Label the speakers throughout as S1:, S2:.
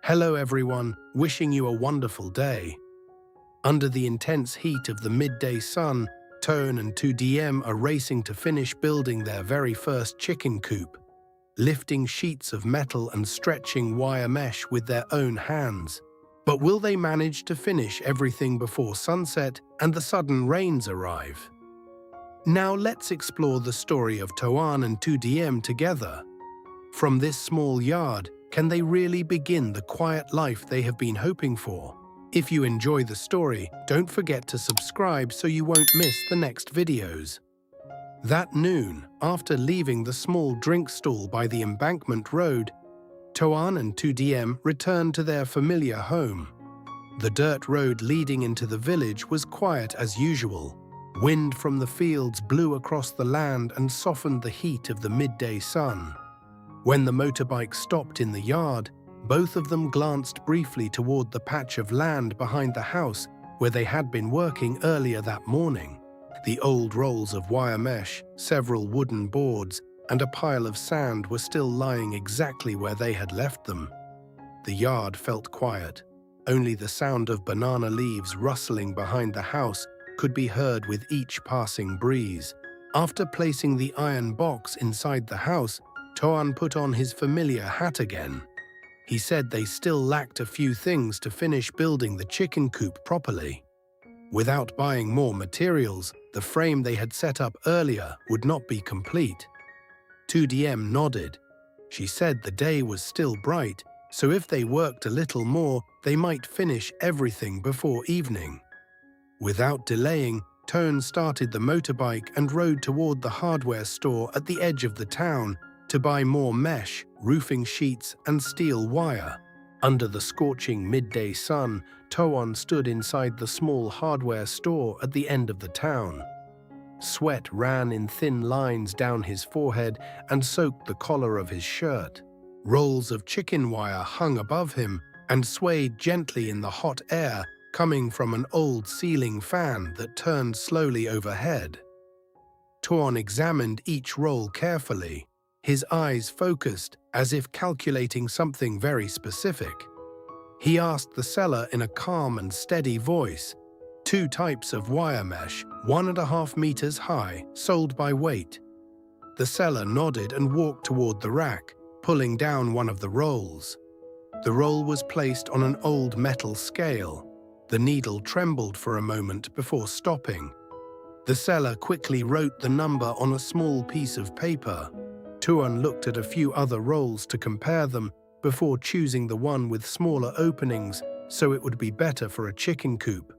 S1: Hello everyone, wishing you a wonderful day. Under the intense heat of the midday sun, Toan and Tu Diem are racing to finish building their very first chicken coop, lifting sheets of metal and stretching wire mesh with their own hands. But will they manage to finish everything before sunset and the sudden rains arrive? Now let's explore the story of Toan and Tu Diem together. From this small yard, can they really begin the quiet life they have been hoping for? If you enjoy the story, don't forget to subscribe so you won't miss the next videos. That noon, after leaving the small drink stall by the embankment road, Toan and Tu Diem returned to their familiar home. The dirt road leading into the village was quiet as usual. Wind from the fields blew across the land and softened the heat of the midday sun. When the motorbike stopped in the yard, both of them glanced briefly toward the patch of land behind the house where they had been working earlier that morning. The old rolls of wire mesh, several wooden boards, and a pile of sand were still lying exactly where they had left them. The yard felt quiet. Only the sound of banana leaves rustling behind the house could be heard with each passing breeze. After placing the iron box inside the house, Toan put on his familiar hat again. He said they still lacked a few things to finish building the chicken coop properly. Without buying more materials, the frame they had set up earlier would not be complete. Tu Diem nodded. She said the day was still bright, so if they worked a little more, they might finish everything before evening. Without delaying, Toan started the motorbike and rode toward the hardware store at the edge of the town to buy more mesh, roofing sheets, and steel wire. Under the scorching midday sun, Toan stood inside the small hardware store at the end of the town. Sweat ran in thin lines down his forehead and soaked the collar of his shirt. Rolls of chicken wire hung above him and swayed gently in the hot air coming from an old ceiling fan that turned slowly overhead. Toan examined each roll carefully, his eyes focused as if calculating something very specific. He asked the seller in a calm and steady voice, 2 types of wire mesh, 1.5 meters high, sold by weight. The seller nodded and walked toward the rack, pulling down one of the rolls. The roll was placed on an old metal scale. The needle trembled for a moment before stopping. The seller quickly wrote the number on a small piece of paper. Toan looked at a few other rolls to compare them before choosing the one with smaller openings so it would be better for a chicken coop.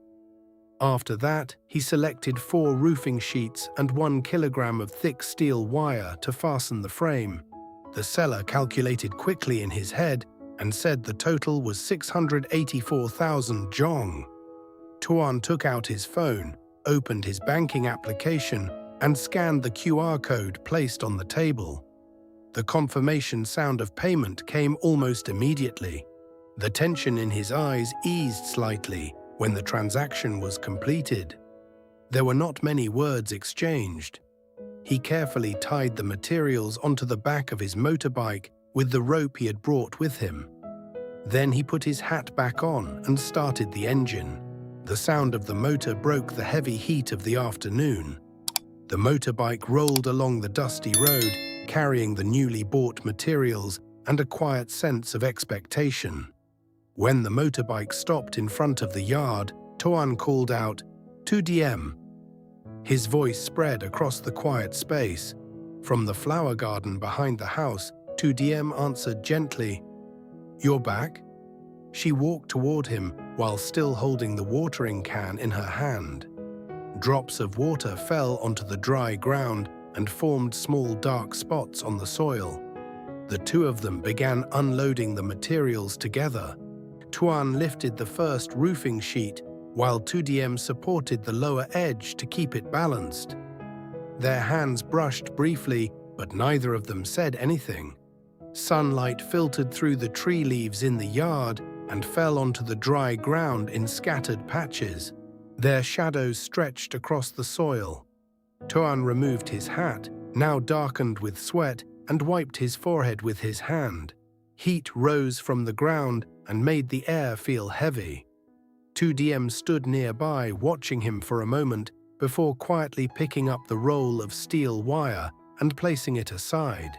S1: After that, he selected 4 roofing sheets and 1 kilogram of thick steel wire to fasten the frame. The seller calculated quickly in his head and said the total was 684,000 jong. Toan took out his phone, opened his banking application, and scanned the QR code placed on the table. The confirmation sound of payment came almost immediately. The tension in his eyes eased slightly when the transaction was completed. There were not many words exchanged. He carefully tied the materials onto the back of his motorbike with the rope he had brought with him. Then he put his hat back on and started the engine. The sound of the motor broke the heavy heat of the afternoon. The motorbike rolled along the dusty road, carrying the newly bought materials and a quiet sense of expectation. When the motorbike stopped in front of the yard, Toan called out, "Tu Diem." His voice spread across the quiet space. From the flower garden behind the house, Tu Diem answered gently, "You're back?" She walked toward him while still holding the watering can in her hand. Drops of water fell onto the dry ground and formed small dark spots on the soil. The two of them began unloading the materials together. Toan lifted the first roofing sheet, while Tu Diem supported the lower edge to keep it balanced. Their hands brushed briefly, but neither of them said anything. Sunlight filtered through the tree leaves in the yard and fell onto the dry ground in scattered patches. Their shadows stretched across the soil. Toan removed his hat, now darkened with sweat, and wiped his forehead with his hand. Heat rose from the ground and made the air feel heavy. Tu Diem stood nearby, watching him for a moment before quietly picking up the roll of steel wire and placing it aside.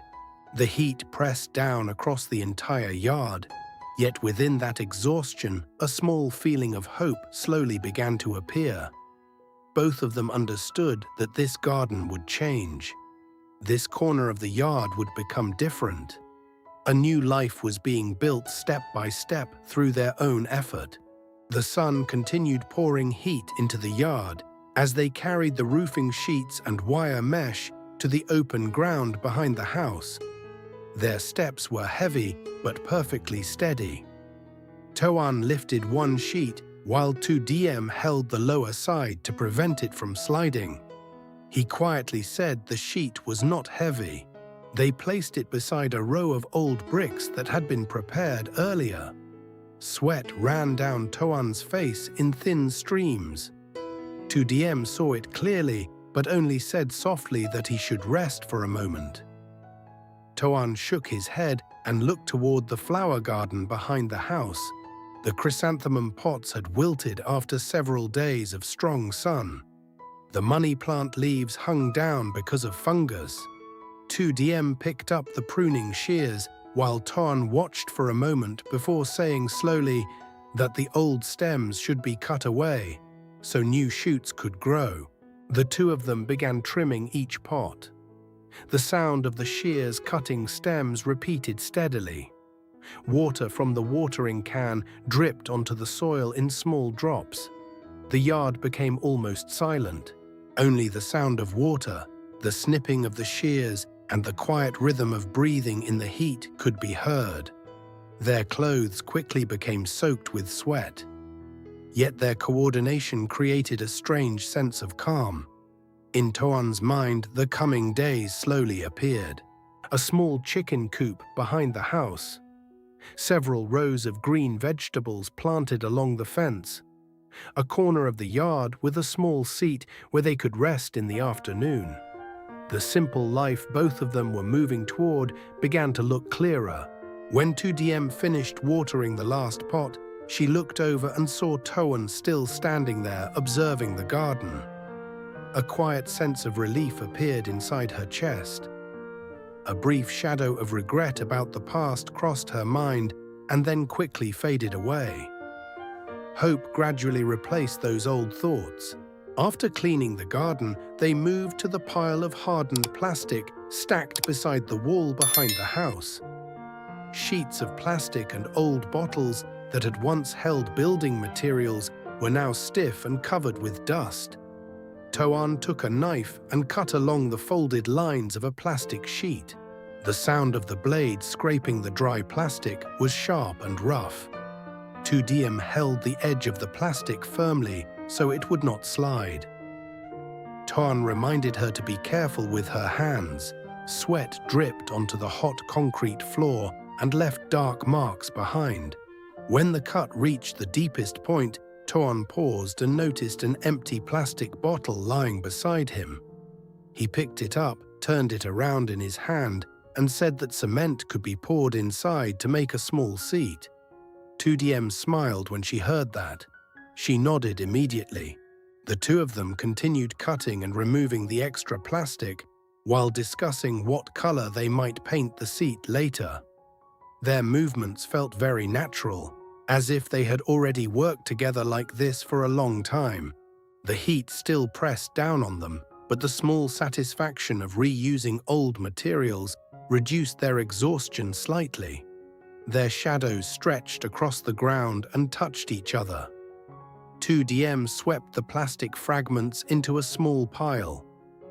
S1: The heat pressed down across the entire yard, yet within that exhaustion, a small feeling of hope slowly began to appear. Both of them understood that this garden would change. This corner of the yard would become different. A new life was being built step by step through their own effort. The sun continued pouring heat into the yard as they carried the roofing sheets and wire mesh to the open ground behind the house. Their steps were heavy but perfectly steady. Toan lifted one sheet while Tu Diem held the lower side to prevent it from sliding. He quietly said the sheet was not heavy. They placed it beside a row of old bricks that had been prepared earlier. Sweat ran down Toan's face in thin streams. Tu Diem saw it clearly, but only said softly that he should rest for a moment. Toan shook his head and looked toward the flower garden behind the house. The chrysanthemum pots had wilted after several days of strong sun. The money plant leaves hung down because of fungus. Tu Diem picked up the pruning shears while Toan watched for a moment before saying slowly that the old stems should be cut away so new shoots could grow. The two of them began trimming each pot. The sound of the shears cutting stems repeated steadily. Water from the watering can dripped onto the soil in small drops. The yard became almost silent. Only the sound of water, the snipping of the shears, and the quiet rhythm of breathing in the heat could be heard. Their clothes quickly became soaked with sweat. Yet their coordination created a strange sense of calm. In Toan's mind, the coming days slowly appeared. A small chicken coop behind the house. Several rows of green vegetables planted along the fence. A corner of the yard with a small seat where they could rest in the afternoon. The simple life both of them were moving toward began to look clearer. When Tu Diem finished watering the last pot, she looked over and saw Toan still standing there observing the garden. A quiet sense of relief appeared inside her chest. A brief shadow of regret about the past crossed her mind and then quickly faded away. Hope gradually replaced those old thoughts. After cleaning the garden, they moved to the pile of hardened plastic stacked beside the wall behind the house. Sheets of plastic and old bottles that had once held building materials were now stiff and covered with dust. Toan took a knife and cut along the folded lines of a plastic sheet. The sound of the blade scraping the dry plastic was sharp and rough. Tu Diem held the edge of the plastic firmly so it would not slide. Toan reminded her to be careful with her hands. Sweat dripped onto the hot concrete floor and left dark marks behind. When the cut reached the deepest point, Toan paused and noticed an empty plastic bottle lying beside him. He picked it up, turned it around in his hand, and said that cement could be poured inside to make a small seat. Tu Diem smiled when she heard that. She nodded immediately. The two of them continued cutting and removing the extra plastic while discussing what color they might paint the seat later. Their movements felt very natural, as if they had already worked together like this for a long time. The heat still pressed down on them, but the small satisfaction of reusing old materials reduced their exhaustion slightly. Their shadows stretched across the ground and touched each other. Tu Diem swept the plastic fragments into a small pile.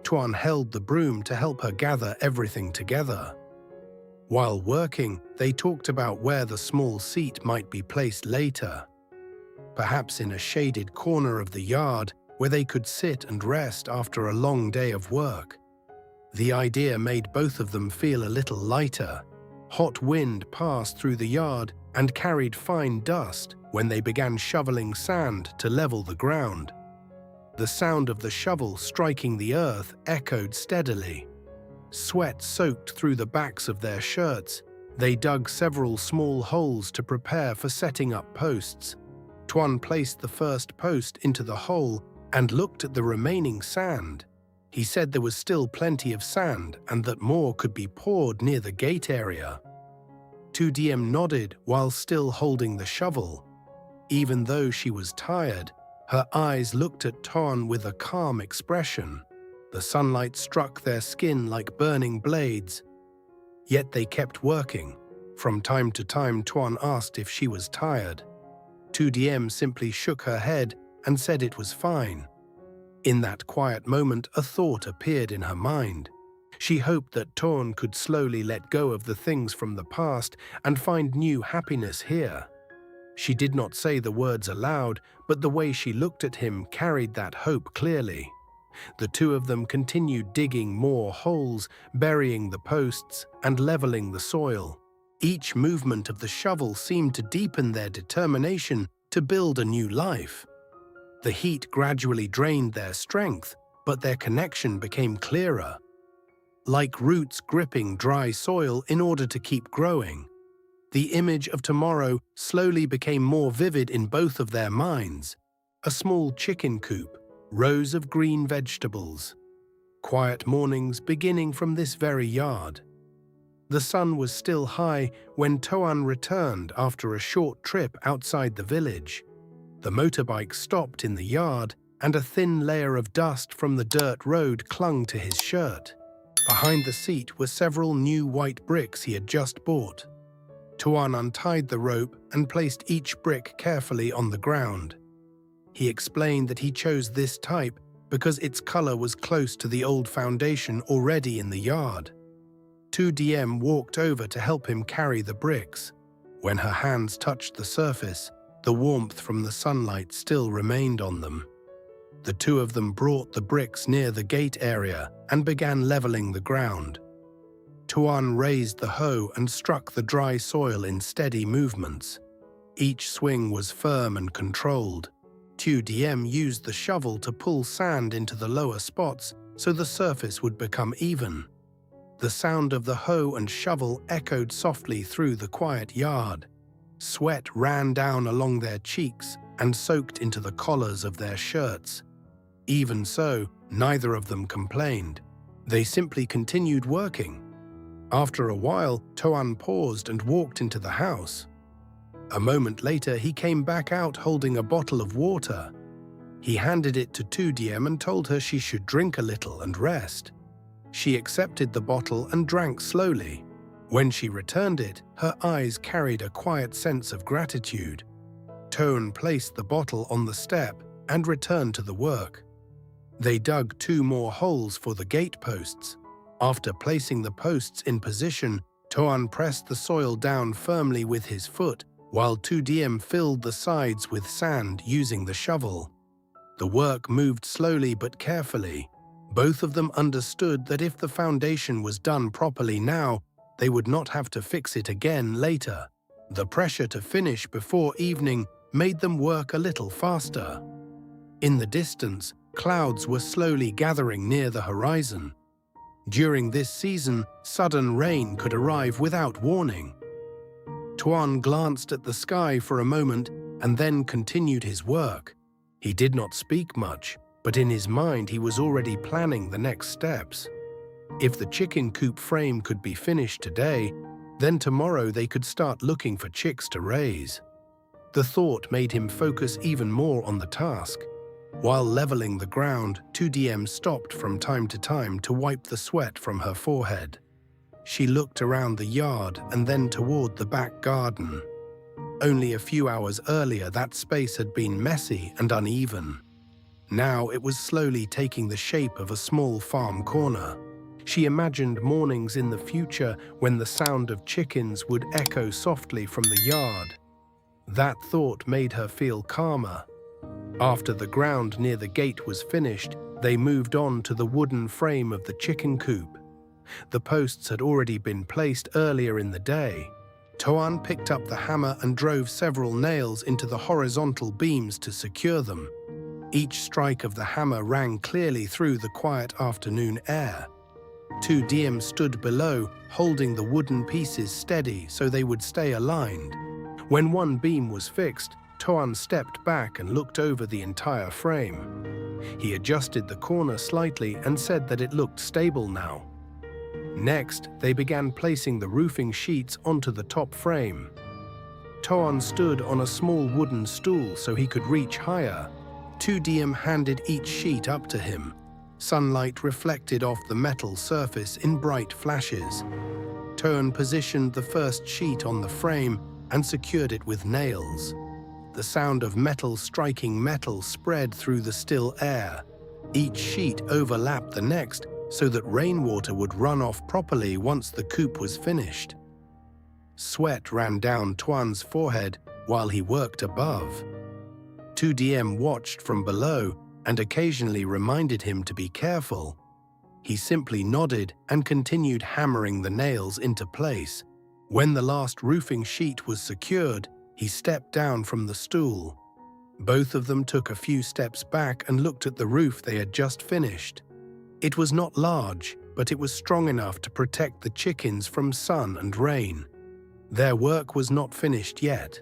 S1: Toan held the broom to help her gather everything together. While working, they talked about where the small seat might be placed later. Perhaps in a shaded corner of the yard where they could sit and rest after a long day of work. The idea made both of them feel a little lighter. Hot wind passed through the yard and carried fine dust when they began shoveling sand to level the ground. The sound of the shovel striking the earth echoed steadily. Sweat soaked through the backs of their shirts, They dug several small holes to prepare for setting up posts. Toan placed the first post into the hole and looked at the remaining sand. He said there was still plenty of sand and that more could be poured near the gate area. Tu Diem nodded while still holding the shovel. Even though she was tired, her eyes looked at Toan with a calm expression. The sunlight struck their skin like burning blades. Yet they kept working. From time to time, Toan asked if she was tired. Tu Diem simply shook her head and said it was fine. In that quiet moment, a thought appeared in her mind. She hoped that Toan could slowly let go of the things from the past and find new happiness here. She did not say the words aloud, but the way she looked at him carried that hope clearly. The two of them continued digging more holes, burying the posts, and leveling the soil. Each movement of the shovel seemed to deepen their determination to build a new life. The heat gradually drained their strength, but their connection became clearer. Like roots gripping dry soil in order to keep growing. The image of tomorrow slowly became more vivid in both of their minds. A small chicken coop, rows of green vegetables. Quiet mornings beginning from this very yard. The sun was still high when Toan returned after a short trip outside the village. The motorbike stopped in the yard, and a thin layer of dust from the dirt road clung to his shirt. Behind the seat were several new white bricks he had just bought. Toan untied the rope and placed each brick carefully on the ground. He explained that he chose this type because its color was close to the old foundation already in the yard. Tu Diem walked over to help him carry the bricks. When her hands touched the surface, the warmth from the sunlight still remained on them. The two of them brought the bricks near the gate area and began leveling the ground. Toan raised the hoe and struck the dry soil in steady movements. Each swing was firm and controlled. Tu Diem used the shovel to pull sand into the lower spots so the surface would become even. The sound of the hoe and shovel echoed softly through the quiet yard. Sweat ran down along their cheeks and soaked into the collars of their shirts. Even so, neither of them complained. They simply continued working. After a while, Toan paused and walked into the house. A moment later, he came back out holding a bottle of water. He handed it to Tu Diem and told her she should drink a little and rest. She accepted the bottle and drank slowly. When she returned it, her eyes carried a quiet sense of gratitude. Toan placed the bottle on the step and returned to the work. They dug 2 more holes for the gate posts. After placing the posts in position, Toan pressed the soil down firmly with his foot, while Tu Diem filled the sides with sand using the shovel. The work moved slowly but carefully. Both of them understood that if the foundation was done properly now, they would not have to fix it again later. The pressure to finish before evening made them work a little faster. In the distance, clouds were slowly gathering near the horizon. During this season, sudden rain could arrive without warning. Toan glanced at the sky for a moment and then continued his work. He did not speak much, but in his mind he was already planning the next steps. If the chicken coop frame could be finished today, then tomorrow they could start looking for chicks to raise. The thought made him focus even more on the task. While leveling the ground, Tu Diem stopped from time to time to wipe the sweat from her forehead. She looked around the yard and then toward the back garden. Only a few hours earlier, that space had been messy and uneven. Now it was slowly taking the shape of a small farm corner. She imagined mornings in the future when the sound of chickens would echo softly from the yard. That thought made her feel calmer. After the ground near the gate was finished, they moved on to the wooden frame of the chicken coop. The posts had already been placed earlier in the day. Toan picked up the hammer and drove several nails into the horizontal beams to secure them. Each strike of the hammer rang clearly through the quiet afternoon air. Tu Diem stood below, holding the wooden pieces steady so they would stay aligned. When one beam was fixed, Toan stepped back and looked over the entire frame. He adjusted the corner slightly and said that it looked stable now. Next, they began placing the roofing sheets onto the top frame. Toan stood on a small wooden stool so he could reach higher. Tu Diem handed each sheet up to him. Sunlight reflected off the metal surface in bright flashes. Toan positioned the first sheet on the frame and secured it with nails. The sound of metal striking metal spread through the still air. Each sheet overlapped the next so that rainwater would run off properly once the coop was finished. Sweat ran down Toan's forehead while he worked above. Tu Diem watched from below and occasionally reminded him to be careful. He simply nodded and continued hammering the nails into place. When the last roofing sheet was secured, he stepped down from the stool. Both of them took a few steps back and looked at the roof they had just finished. It was not large, but it was strong enough to protect the chickens from sun and rain. Their work was not finished yet.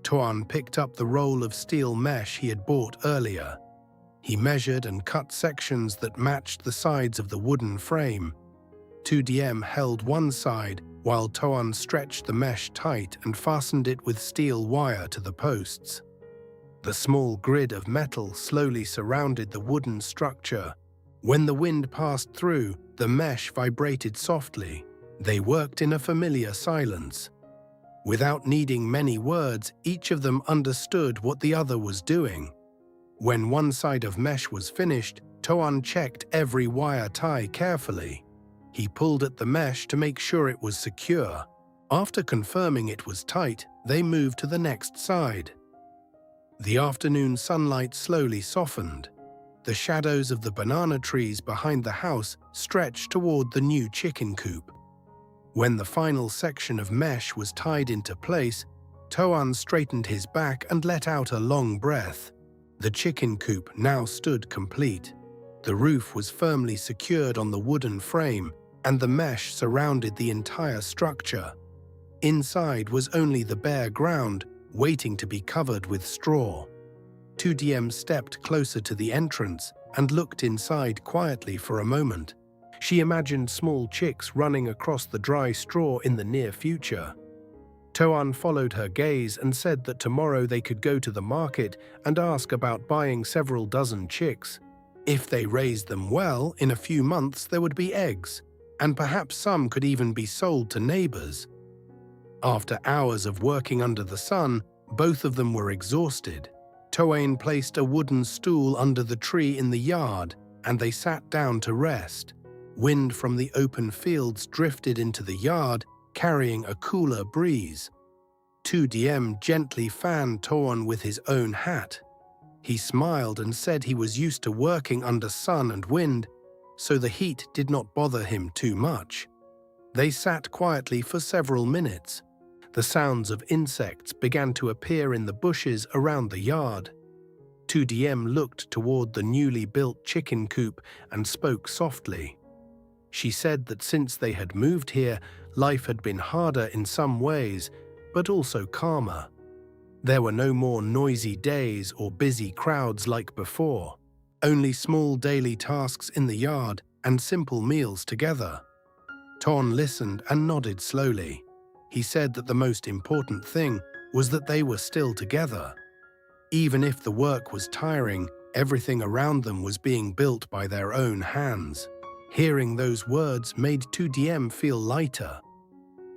S1: Toan picked up the roll of steel mesh he had bought earlier. He measured and cut sections that matched the sides of the wooden frame. Tu Diem held one side while Toan stretched the mesh tight and fastened it with steel wire to the posts. The small grid of metal slowly surrounded the wooden structure. When the wind passed through, the mesh vibrated softly. They worked in a familiar silence. Without needing many words, each of them understood what the other was doing. When one side of mesh was finished, Toan checked every wire tie carefully. He pulled at the mesh to make sure it was secure. After confirming it was tight, they moved to the next side. The afternoon sunlight slowly softened. The shadows of the banana trees behind the house stretched toward the new chicken coop. When the final section of mesh was tied into place, Toan straightened his back and let out a long breath. The chicken coop now stood complete. The roof was firmly secured on the wooden frame, and the mesh surrounded the entire structure. Inside was only the bare ground, waiting to be covered with straw. Tu Diem stepped closer to the entrance and looked inside quietly for a moment. She imagined small chicks running across the dry straw in the near future. Toan followed her gaze and said that tomorrow they could go to the market and ask about buying several dozen chicks. If they raised them well, in a few months there would be eggs, and perhaps some could even be sold to neighbors. After hours of working under the sun, both of them were exhausted. Toan placed a wooden stool under the tree in the yard, and they sat down to rest. Wind from the open fields drifted into the yard, carrying a cooler breeze. Tu Diem gently fanned Toan with his own hat. He smiled and said he was used to working under sun and wind, so the heat did not bother him too much. They sat quietly for several minutes. The sounds of insects began to appear in the bushes around the yard. Tu Diem looked toward the newly built chicken coop and spoke softly. She said that since they had moved here, life had been harder in some ways, but also calmer. There were no more noisy days or busy crowds like before, only small daily tasks in the yard and simple meals together. Toan listened and nodded slowly. He said that the most important thing was that they were still together. Even if the work was tiring, everything around them was being built by their own hands. Hearing those words made Tu Diem feel lighter.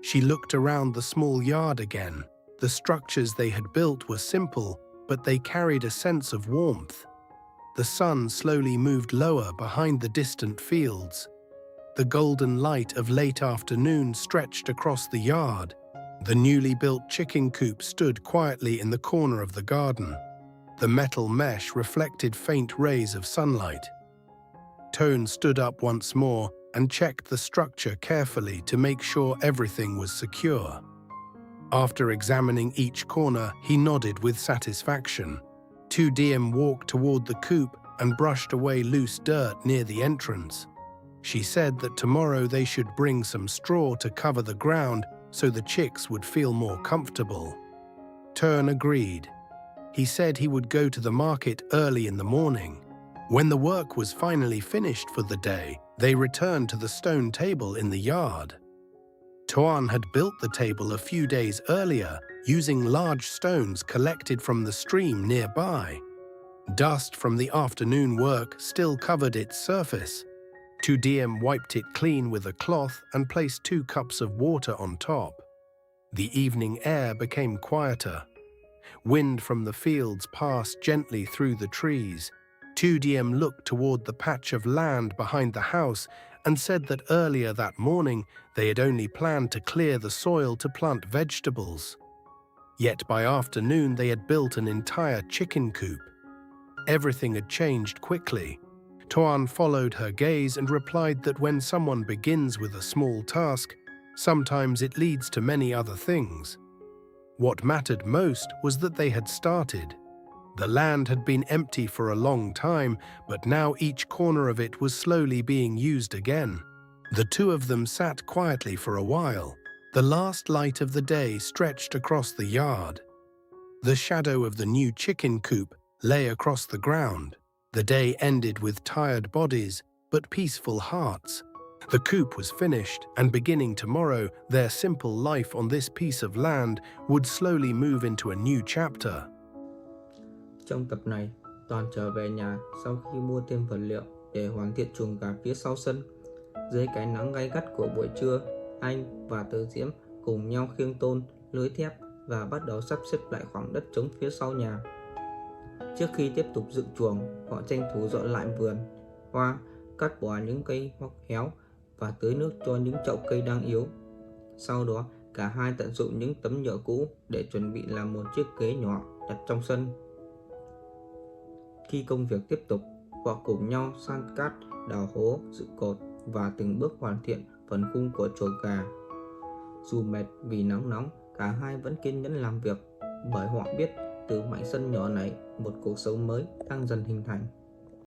S1: She looked around the small yard again. The structures they had built were simple, but they carried a sense of warmth. The sun slowly moved lower behind the distant fields. The golden light of late afternoon stretched across the yard. The newly built chicken coop stood quietly in the corner of the garden. The metal mesh reflected faint rays of sunlight. Toan stood up once more and checked the structure carefully to make sure everything was secure. After examining each corner, he nodded with satisfaction. Tu Diem walked toward the coop and brushed away loose dirt near the entrance. She said that tomorrow they should bring some straw to cover the ground so the chicks would feel more comfortable. Toan agreed. He said he would go to the market early in the morning. When the work was finally finished for the day, they returned to the stone table in the yard. Toan had built the table a few days earlier using large stones collected from the stream nearby. Dust from the afternoon work still covered its surface. Tu Diem wiped it clean with a cloth and placed 2 cups of water on top. The evening air became quieter. Wind from the fields passed gently through the trees. Tu Diem looked toward the patch of land behind the house and said that earlier that morning they had only planned to clear the soil to plant vegetables. Yet by afternoon they had built an entire chicken coop. Everything had changed quickly. Toan followed her gaze and replied that when someone begins with a small task, sometimes it leads to many other things. What mattered most was that they had started. The land had been empty for a long time, but now each corner of it was slowly being used again. The two of them sat quietly for a while. The last light of the day stretched across the yard. The shadow of the new chicken coop lay across the ground. The day ended with tired bodies, but peaceful hearts. The coop was finished, and beginning tomorrow, their simple life on this piece of land would slowly move into a new chapter.
S2: Trong tập này, Toàn trở về nhà sau khi mua thêm vật liệu để hoàn thiện chuồng gà phía sau sân. Dưới cái nắng gay gắt của buổi trưa, anh và Tu Diem cùng nhau khiêng tôn, lưới thép và bắt đầu sắp xếp lại khoảng đất trống phía sau nhà. Trước khi tiếp tục dựng chuồng, họ tranh thủ dọn lại vườn hoa, cắt bỏ những cây hoắc héo và tưới nước cho những chậu cây đang yếu. Sau đó, cả hai tận dụng những tấm nhựa cũ để chuẩn bị làm một chiếc ghế nhỏ đặt trong sân. Khi công việc tiếp tục, họ cùng nhau san cát, đào hố, dựng cột và từng bước hoàn thiện phần khung của chuồng gà. Dù mệt vì nắng nóng, cả hai vẫn kiên nhẫn làm việc, bởi họ biết từ mảnh sân nhỏ này một cuộc sống mới đang dần hình thành.